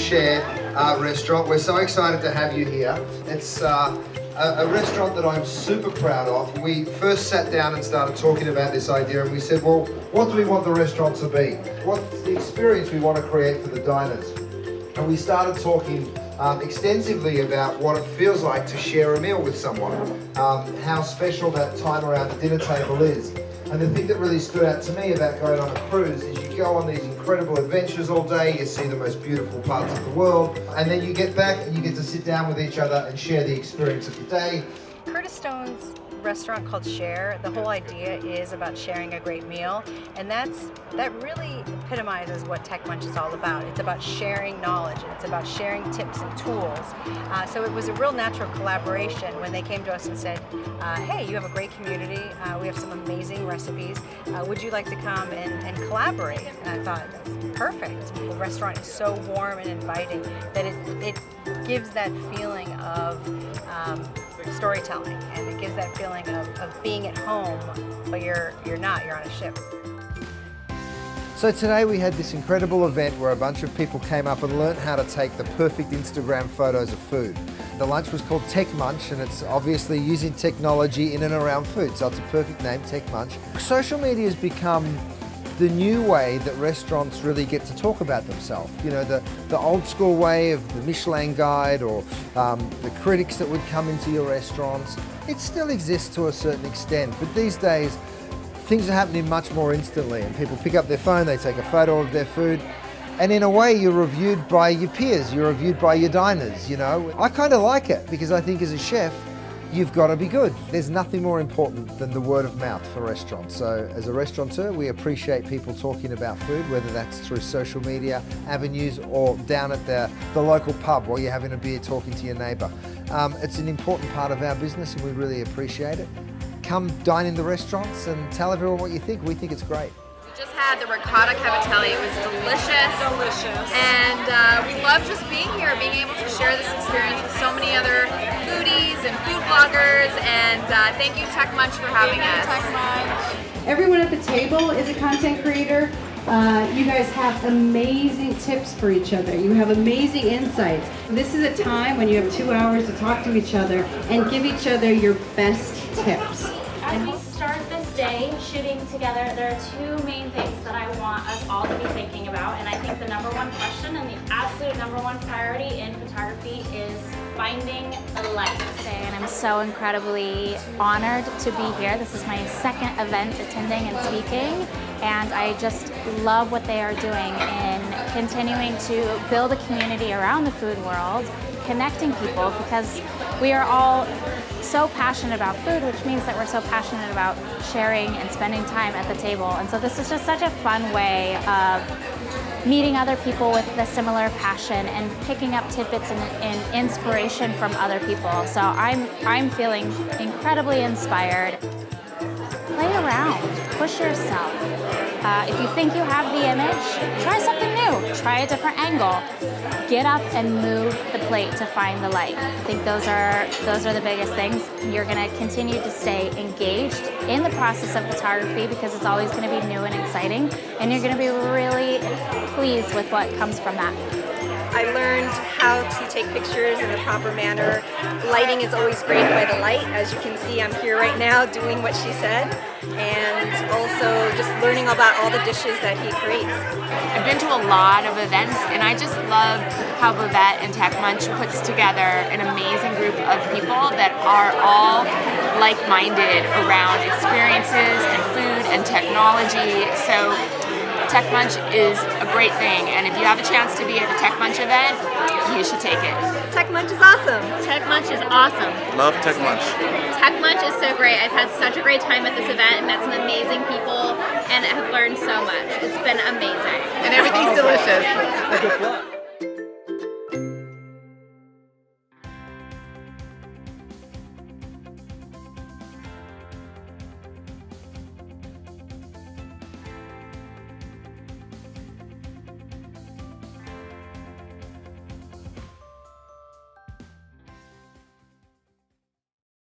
Share restaurant. We're so excited to have you here. It's a restaurant that I'm super proud of. We first sat down and started talking about this idea, and we said, well, what do we want the restaurant to be? What's the experience we want to create for the diners? And we started talking extensively about what it feels like to share a meal with someone, how special that time around the dinner table is. And the thing that really stood out to me about going on a cruise is you go on these incredible adventures all day, you see the most beautiful parts of the world, and then you get back and you get to sit down with each other and share the experience of the day. Curtis Stone's restaurant called Share, the whole idea is about sharing a great meal, and that really epitomizes what Tech Munch is all about. It's about sharing knowledge, and it's about sharing tips and tools. So it was a real natural collaboration when they came to us and said, hey, you have a great community, we have some amazing recipes, would you like to come and collaborate? And I thought, that's perfect. The restaurant is so warm and inviting that it gives that feeling of storytelling, and it gives that feeling of being at home, but you're not, you're on a ship. So today we had this incredible event where a bunch of people came up and learned how to take the perfect Instagram photos of food. The lunch was called Tech Munch, and it's obviously using technology in and around food, so it's a perfect name, Tech Munch. Social media has become the new way that restaurants really get to talk about themselves. You know, the old school way of the Michelin guide or the critics that would come into your restaurants. It still exists to a certain extent, but these days things are happening much more instantly, and people pick up their phone, they take a photo of their food, and in a way you're reviewed by your peers, you're reviewed by your diners, you know. I kind of like it because I think as a chef, you've got to be good. There's nothing more important than the word of mouth for restaurants. So as a restaurateur, we appreciate people talking about food, whether that's through social media avenues or down at the local pub while you're having a beer talking to your neighbour. It's an important part of our business, and we really appreciate it. Come dine in the restaurants and tell everyone what you think. We think it's great. We just had the ricotta cavatelli. It was delicious. Delicious. And we love just being here, being able to share this experience with so many other foodies and food bloggers. And thank you, Tech Munch, for having us. Tech Munch. Everyone at the table is a content creator. You guys have amazing tips for each other. You have amazing insights. This is a time when you have 2 hours to talk to each other and give each other your best tips. As we start this day shooting together, there are two main things that I want us all to be thinking about, and I think the number one question and the absolute number one priority in photography is finding the light. And I'm so incredibly honored to be here. This is my second event attending and speaking, and I just love what they are doing in continuing to build a community around the food world, connecting people, because we are all so passionate about food, which means that we're so passionate about sharing and spending time at the table. And so this is just such a fun way of meeting other people with a similar passion and picking up tidbits and inspiration from other people. So I'm feeling incredibly inspired. Play around, push yourself. If you think you have the image, try something new, try a different angle. Get up and move the plate to find the light. I think those are the biggest things. You're gonna continue to stay engaged in the process of photography because it's always gonna be new and exciting, and you're gonna be really pleased with what comes from that. I learned how to take pictures in the proper manner. Lighting is always great by the light. As you can see, I'm here right now doing what she said, and also just learning about all the dishes that he creates. I've been to a lot of events, and I just love how Babette and Tech Munch puts together an amazing group of people that are all like-minded around experiences and food and technology. So Tech Munch is a great thing, and if you have a chance to be at the Tech Munch event, you should take it. Tech Munch is awesome. Tech Munch is awesome. Love Tech Munch. Tech Munch is so great. I've had such a great time at this event and met some amazing people and have learned so much. It's been amazing. And everything's delicious.